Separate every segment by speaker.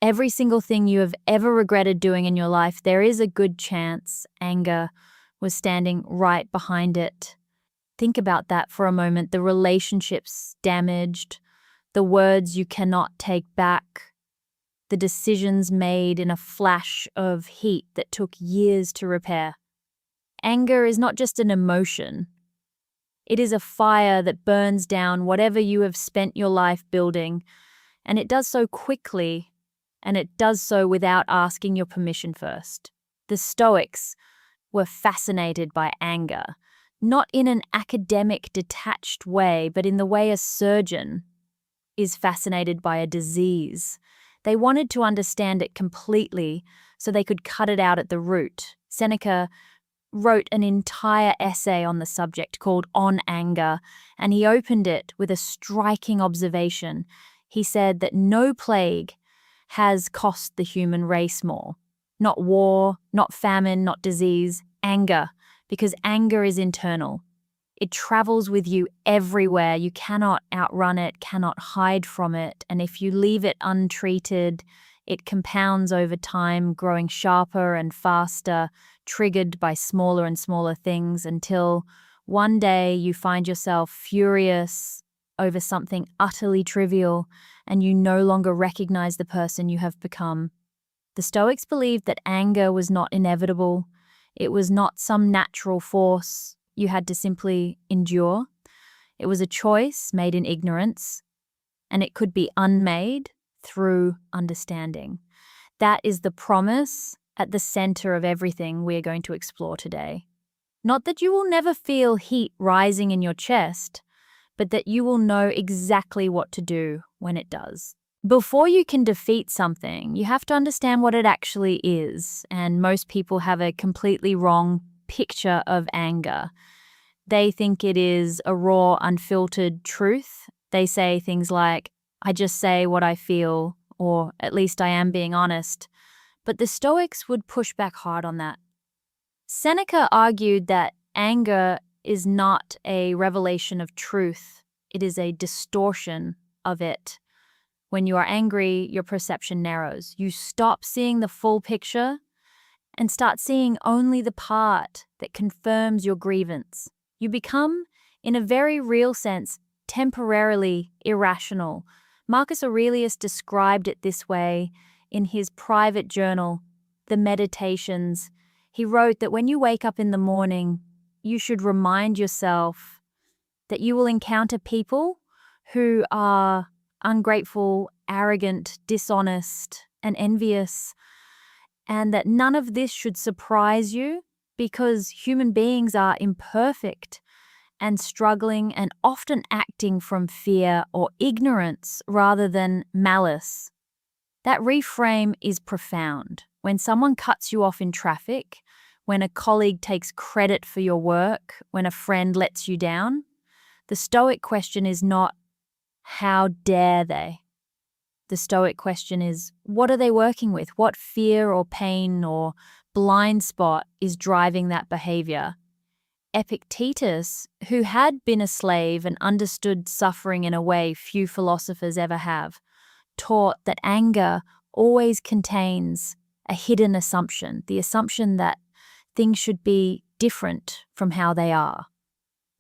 Speaker 1: Every single thing you have ever regretted doing in your life, there is a good chance anger was standing right behind it. Think about that for a moment. The relationships damaged, the words you cannot take back, the decisions made in a flash of heat that took years to repair. Anger is not just an emotion. It is a fire that burns down whatever you have spent your life building, and it does so quickly, and it does so without asking your permission first. The Stoics were fascinated by anger, not in an academic, detached way, but in the way a surgeon is fascinated by a disease. They wanted to understand it completely so they could cut it out at the root. Seneca wrote an entire essay on the subject called On Anger, and he opened it with a striking observation. He said that no plague has cost the human race more. Not war, not famine, not disease, anger, because anger is internal. It travels with you everywhere. You cannot outrun it, cannot hide from it, and if you leave it untreated, it compounds over time, growing sharper and faster, triggered by smaller and smaller things until one day you find yourself furious over something utterly trivial and you no longer recognize the person you have become. The Stoics believed that anger was not inevitable. It was not some natural force you had to simply endure. It was a choice made in ignorance, and it could be unmade through understanding. That is the promise at the center of everything we are going to explore today. Not that you will never feel heat rising in your chest, but that you will know exactly what to do when it does. Before you can defeat something, you have to understand what it actually is, and most people have a completely wrong picture of anger. They think it is a raw, unfiltered truth. They say things like, I just say what I feel, or at least I am being honest. But the Stoics would push back hard on that. Seneca argued that anger is not a revelation of truth. It is a distortion of it. When you are angry, your perception narrows. You stop seeing the full picture and start seeing only the part that confirms your grievance. You become, in a very real sense, temporarily irrational. Marcus Aurelius described it this way in his private journal, The Meditations. He wrote that when you wake up in the morning, you should remind yourself that you will encounter people who are ungrateful, arrogant, dishonest, and envious, and that none of this should surprise you because human beings are imperfect and struggling and often acting from fear or ignorance rather than malice. That reframe is profound. When someone cuts you off in traffic, when a colleague takes credit for your work, when a friend lets you down, the Stoic question is not, how dare they? The Stoic question is, what are they working with? What fear or pain or blind spot is driving that behavior? Epictetus, who had been a slave and understood suffering in a way few philosophers ever have, taught that anger always contains a hidden assumption, the assumption that things should be different from how they are,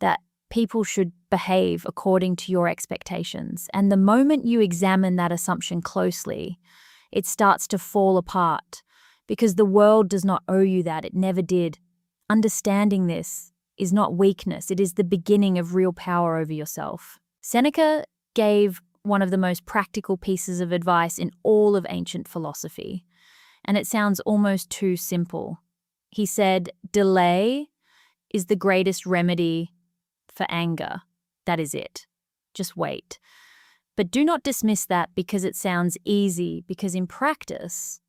Speaker 1: that people should behave according to your expectations. And the moment you examine that assumption closely, it starts to fall apart because the world does not owe you that. It never did. Understanding this is not weakness. It is the beginning of real power over yourself. Seneca gave one of the most practical pieces of advice in all of ancient philosophy, and it sounds almost too simple. He said, delay is the greatest remedy for anger. That is it. Just wait. But do not dismiss that because it sounds easy, because in practice,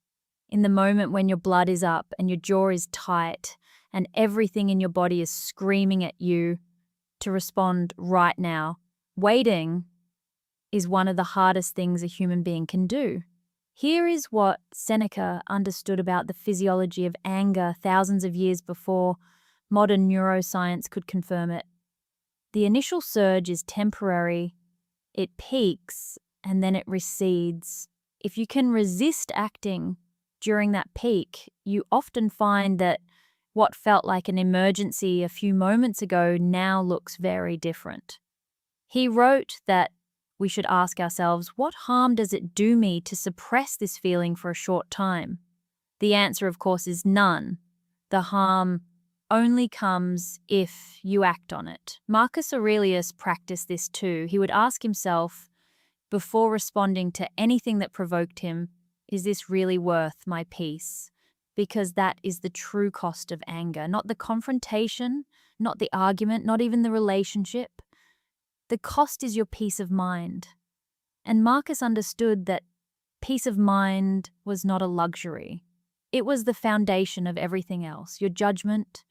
Speaker 1: in the moment when your blood is up and your jaw is tight and everything in your body is screaming at you to respond right now, waiting is one of the hardest things a human being can do. Here is what Seneca understood about the physiology of anger thousands of years before modern neuroscience could confirm it. The initial surge is temporary, it peaks, and then it recedes. if you can resist acting during that peak, you often find that what felt like an emergency a few moments ago now looks very different. He wrote that we should ask ourselves, what harm does it do me to suppress this feeling for a short time? The answer, of course, is none. The harm only comes if you act on it. Marcus Aurelius practiced this too. He would ask himself, before responding to anything that provoked him, is this really worth my peace? Because that is the true cost of anger, not the confrontation, not the argument, not even the relationship. The cost is your peace of mind. And Marcus understood that peace of mind was not a luxury. It was the foundation of everything else. Your judgment,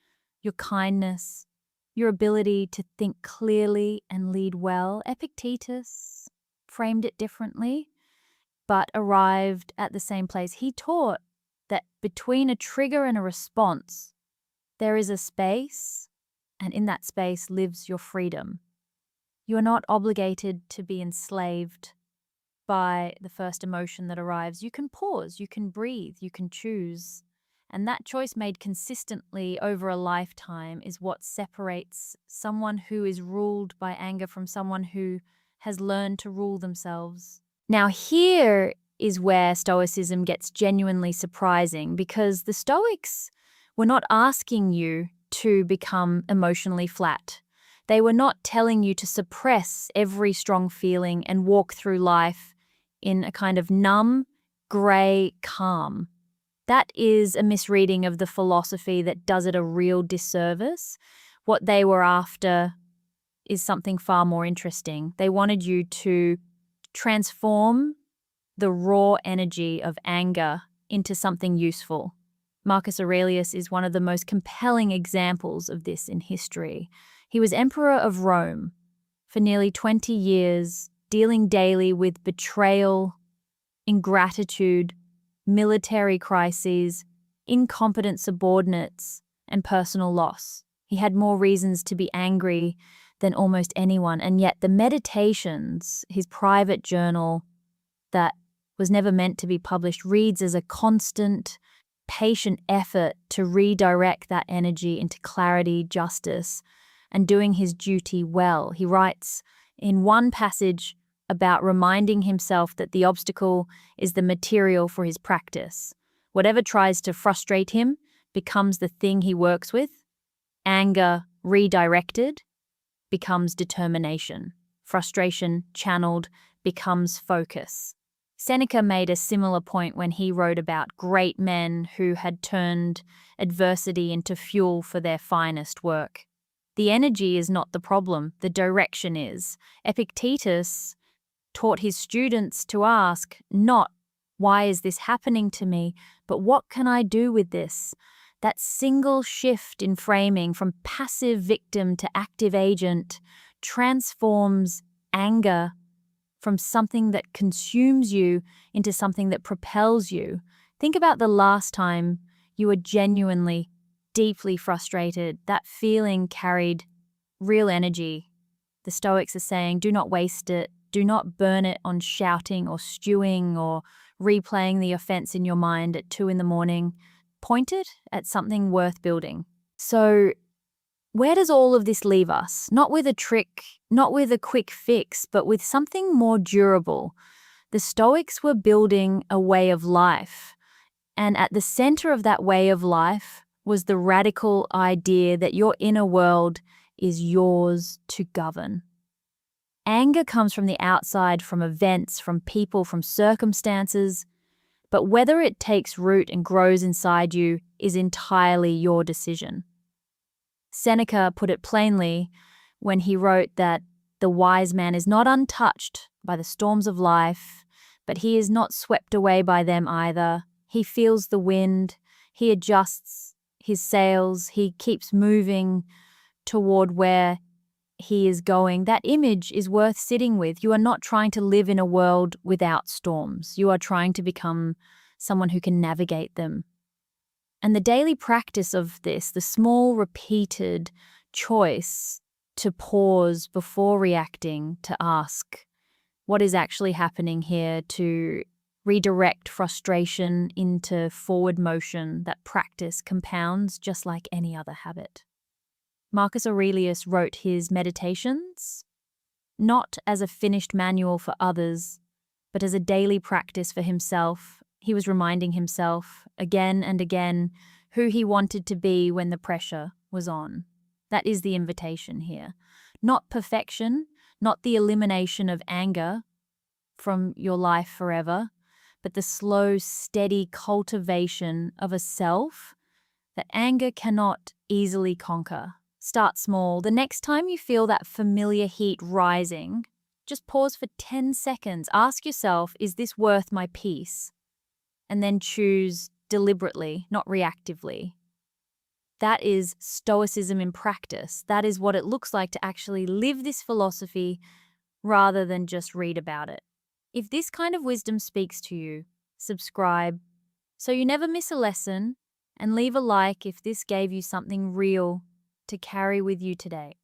Speaker 1: your kindness, your ability to think clearly and lead well. Epictetus framed it differently, but arrived at the same place. He taught that between a trigger and a response, there is a space, and in that space lives your freedom. You are not obligated to be enslaved by the first emotion that arrives. You can pause, you can breathe, you can choose. And that choice made consistently over a lifetime is what separates someone who is ruled by anger from someone who has learned to rule themselves. Now, here is where Stoicism gets genuinely surprising, because the Stoics were not asking you to become emotionally flat. They were not telling you to suppress every strong feeling and walk through life in a kind of numb, grey calm. That is a misreading of the philosophy that does it a real disservice. What they were after is something far more interesting. They wanted you to transform the raw energy of anger into something useful. Marcus Aurelius is one of the most compelling examples of this in history. He was emperor of Rome for nearly 20 years, dealing daily with betrayal, ingratitude, military crises, incompetent subordinates, and personal loss. He had more reasons to be angry than almost anyone, and yet the Meditations, his private journal that was never meant to be published, reads as a constant, patient effort to redirect that energy into clarity, justice, and doing his duty well. He writes in one passage about reminding himself that the obstacle is the material for his practice. Whatever tries to frustrate him becomes the thing he works with. Anger redirected becomes determination. Frustration channeled becomes focus. Seneca made a similar point when he wrote about great men who had turned adversity into fuel for their finest work. The energy is not the problem, the direction is. Epictetus taught his students to ask, not, why is this happening to me, but what can I do with this? That single shift in framing from passive victim to active agent transforms anger from something that consumes you into something that propels you. Think about the last time you were genuinely, deeply frustrated. That feeling carried real energy. The Stoics are saying, do not waste it. Do not burn it on shouting or stewing or replaying the offense in your mind at 2 a.m. Point it at something worth building. So, where does all of this leave us? Not with a trick, not with a quick fix, but with something more durable. The Stoics were building a way of life, and at the center of that way of life was the radical idea that your inner world is yours to govern. Anger comes from the outside, from events, from people, from circumstances, but whether it takes root and grows inside you is entirely your decision. Seneca put it plainly when he wrote that the wise man is not untouched by the storms of life, but he is not swept away by them either. He feels the wind, he adjusts his sails, he keeps moving toward where he is going. That image is worth sitting with. You are not trying to live in a world without storms. You are trying to become someone who can navigate them. And the daily practice of this, the small repeated choice to pause before reacting, to ask, what is actually happening here, to redirect frustration into forward motion. That practice compounds just like any other habit. Marcus Aurelius wrote his Meditations not as a finished manual for others, but as a daily practice for himself. He was reminding himself again and again who he wanted to be when the pressure was on. That is the invitation here. Not perfection, not the elimination of anger from your life forever, but the slow, steady cultivation of a self that anger cannot easily conquer. Start small. The next time you feel that familiar heat rising, just pause for 10 seconds. Ask yourself, is this worth my peace? And then choose deliberately, not reactively. That is stoicism in practice. That is what it looks like to actually live this philosophy rather than just read about it. If this kind of wisdom speaks to you, subscribe so you never miss a lesson, and leave a like if this gave you something real to carry with you today.